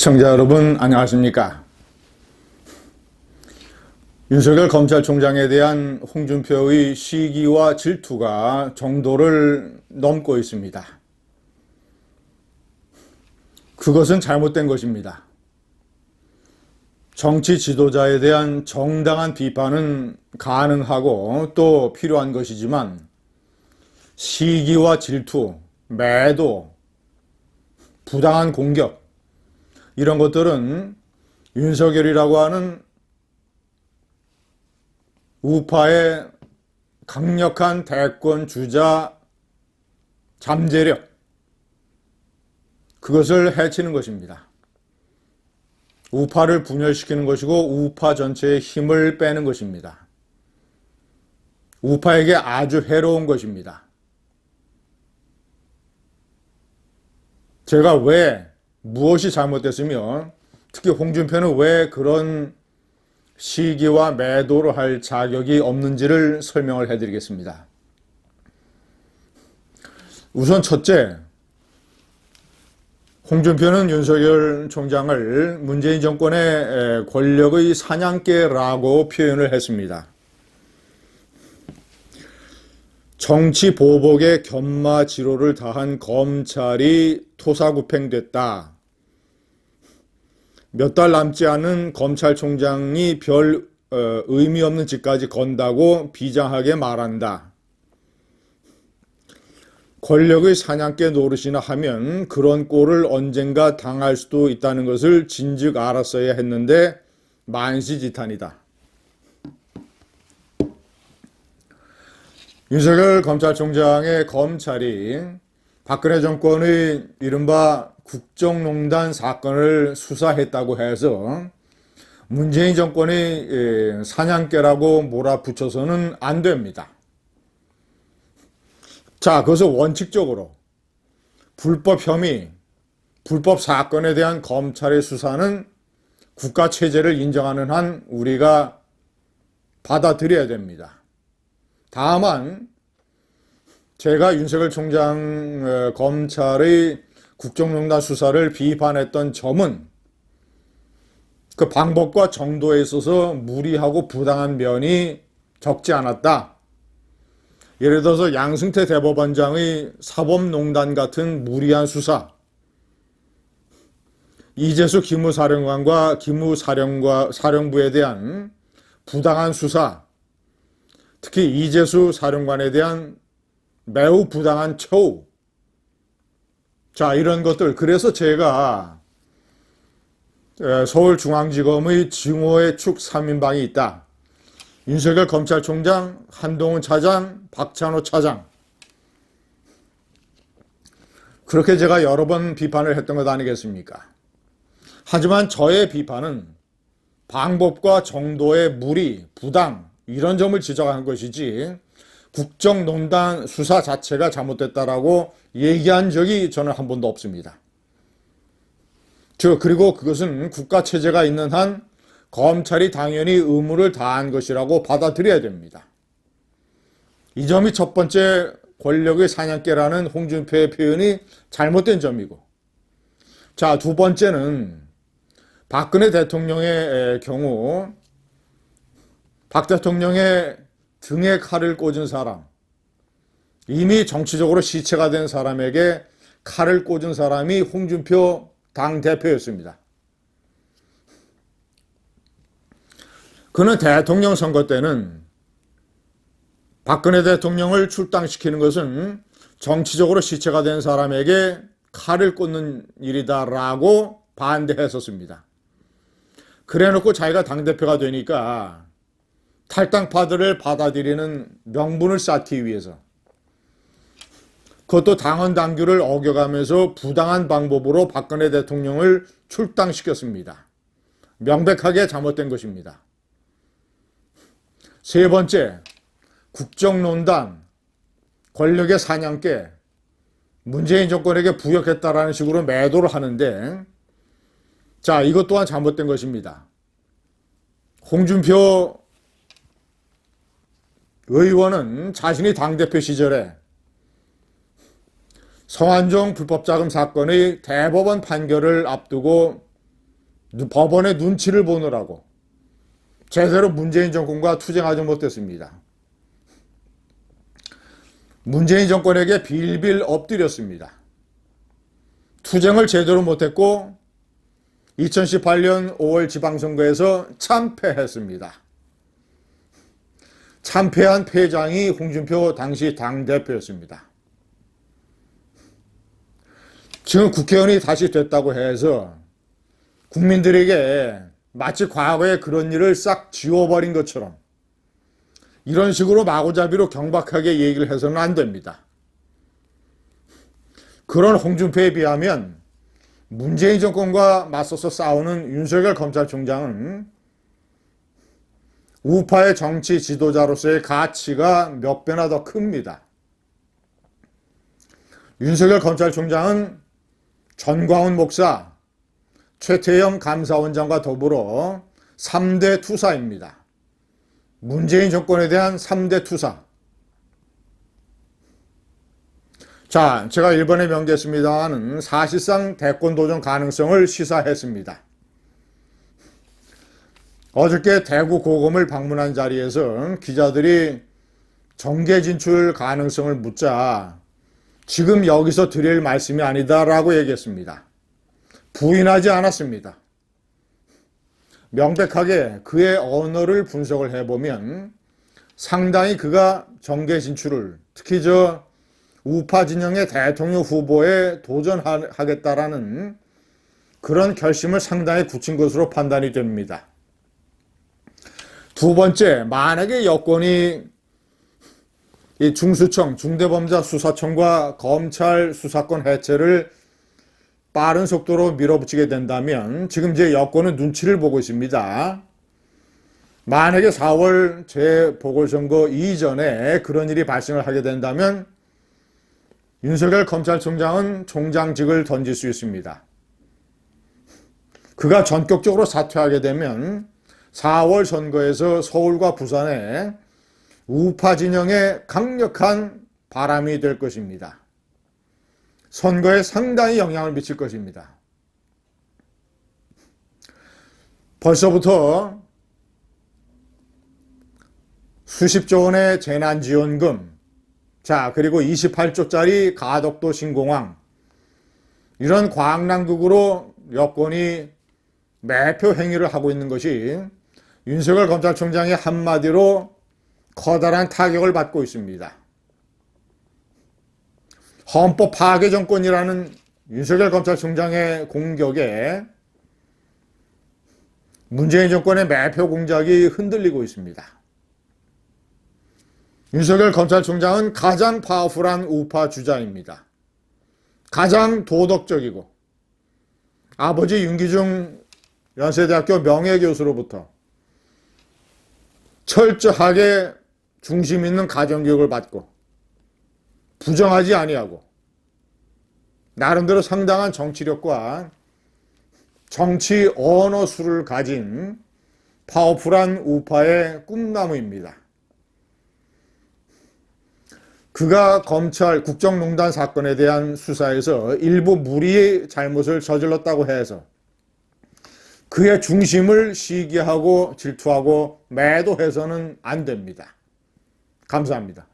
시청자 여러분 안녕하십니까? 윤석열 검찰총장에 대한 홍준표의 시기와 질투가 정도를 넘고 있습니다. 그것은 잘못된 것입니다. 정치 지도자에 대한 정당한 비판은 가능하고 또 필요한 것이지만 시기와 질투, 매도, 부당한 공격 이런 것들은 윤석열이라고 하는 우파의 강력한 대권 주자 잠재력, 그것을 해치는 것입니다. 우파를 분열시키는 것이고 우파 전체의 힘을 빼는 것입니다. 우파에게 아주 해로운 것입니다. 제가 무엇이 잘못됐으며 특히 홍준표는 왜 그런 시기와 매도를 할 자격이 없는지를 설명을 해드리겠습니다. 우선 첫째, 홍준표는 윤석열 총장을 문재인 정권의 권력의 사냥개라고 표현을 했습니다. 정치 보복에 견마지로를 다한 검찰이 토사구팽됐다. 몇 달 남지 않은 검찰총장이 별 의미 없는 짓까지 건다고 비장하게 말한다. 권력의 사냥개 노릇이나 하면 그런 꼴을 언젠가 당할 수도 있다는 것을 진즉 알았어야 했는데 만시지탄이다. 윤석열 검찰총장의 검찰이 박근혜 정권의 이른바 국정농단 사건을 수사했다고 해서 문재인 정권의 사냥개라고 몰아붙여서는 안 됩니다. 자, 그것은 원칙적으로 불법 혐의, 불법 사건에 대한 검찰의 수사는 국가 체제를 인정하는 한 우리가 받아들여야 됩니다. 다만 제가 윤석열 총장 검찰의 국정농단 수사를 비판했던 점은 그 방법과 정도에 있어서 무리하고 부당한 면이 적지 않았다. 예를 들어서 양승태 대법원장의 사법농단 같은 무리한 수사, 이재수 기무사령관과 기무사령부에 대한 부당한 수사, 특히 이재수 사령관에 대한 매우 부당한 처우. 자, 이런 것들. 그래서 제가 서울중앙지검의 증오의 축 3인방이 있다. 윤석열 검찰총장, 한동훈 차장, 박찬호 차장. 그렇게 제가 여러 번 비판을 했던 것 아니겠습니까? 하지만 저의 비판은 방법과 정도의 무리, 부당, 이런 점을 지적한 것이지 국정농단 수사 자체가 잘못됐다라고 얘기한 적이 저는 한 번도 없습니다. 그리고 그것은 국가체제가 있는 한 검찰이 당연히 의무를 다한 것이라고 받아들여야 됩니다. 이 점이 첫 번째 권력의 사냥개라는 홍준표의 표현이 잘못된 점이고, 자, 두 번째는 박근혜 대통령의 경우 박 대통령의 등에 칼을 꽂은 사람, 이미 정치적으로 시체가 된 사람에게 칼을 꽂은 사람이 홍준표 당대표였습니다. 그는 대통령 선거 때는 박근혜 대통령을 출당시키는 것은 정치적으로 시체가 된 사람에게 칼을 꽂는 일이다라고 반대했었습니다. 그래놓고 자기가 당대표가 되니까 탈당파들을 받아들이는 명분을 쌓기 위해서, 그것도 당헌 당규를 어겨가면서 부당한 방법으로 박근혜 대통령을 출당시켰습니다. 명백하게 잘못된 것입니다. 세 번째, 국정농단, 권력의 사냥개, 문재인 정권에게 부역했다라는 식으로 매도를 하는데, 자, 이것 또한 잘못된 것입니다. 홍준표 의원은 자신이 당대표 시절에 성완종 불법자금 사건의 대법원 판결을 앞두고 법원의 눈치를 보느라고 제대로 문재인 정권과 투쟁하지 못했습니다. 문재인 정권에게 빌빌 엎드렸습니다. 투쟁을 제대로 못했고 2018년 5월 지방선거에서 참패했습니다. 참패한 패장이 홍준표 당시 당대표였습니다. 지금 국회의원이 다시 됐다고 해서 국민들에게 마치 과거에 그런 일을 싹 지워버린 것처럼 이런 식으로 마구잡이로 경박하게 얘기를 해서는 안 됩니다. 그런 홍준표에 비하면 문재인 정권과 맞서서 싸우는 윤석열 검찰총장은 우파의 정치 지도자로서의 가치가 몇 배나 더 큽니다. 윤석열 검찰총장은 전광훈 목사, 최태영 감사원장과 더불어 3대 투사입니다. 문재인 정권에 대한 3대 투사. 자, 제가 일본에 명기했습니다마는 사실상 대권 도전 가능성을 시사했습니다. 어저께 대구 고검을 방문한 자리에서 기자들이 정계 진출 가능성을 묻자 지금 여기서 드릴 말씀이 아니다라고 얘기했습니다. 부인하지 않았습니다. 명백하게 그의 언어를 분석을 해보면 상당히 그가 정계 진출을 특히 우파 진영의 대통령 후보에 도전하겠다라는 그런 결심을 상당히 굳힌 것으로 판단이 됩니다. 두 번째, 만약에 여권이 이 중수청, 중대범죄수사청과 검찰 수사권 해체를 빠른 속도로 밀어붙이게 된다면 지금 이제 여권은 눈치를 보고 있습니다. 만약에 4월 재보궐선거 이전에 그런 일이 발생을 하게 된다면 윤석열 검찰총장은 총장직을 던질 수 있습니다. 그가 전격적으로 사퇴하게 되면 4월 선거에서 서울과 부산에 우파 진영의 강력한 바람이 될 것입니다. 선거에 상당히 영향을 미칠 것입니다. 벌써부터 수십조 원의 재난지원금, 자, 그리고 28조짜리 가덕도 신공항, 이런 광랑극으로 여권이 매표 행위를 하고 있는 것이 윤석열 검찰총장의 한마디로 커다란 타격을 받고 있습니다. 헌법 파괴 정권이라는 윤석열 검찰총장의 공격에 문재인 정권의 매표 공작이 흔들리고 있습니다. 윤석열 검찰총장은 가장 파워풀한 우파 주자입니다. 가장 도덕적이고 아버지 윤기중 연세대학교 명예교수로부터 철저하게 중심 있는 가정교육을 받고 부정하지 아니하고 나름대로 상당한 정치력과 정치 언어술을 가진 파워풀한 우파의 꿈나무입니다. 그가 검찰 국정농단 사건에 대한 수사에서 일부 무리의 잘못을 저질렀다고 해서 그의 중심을 시기하고 질투하고 매도해서는 안 됩니다. 감사합니다.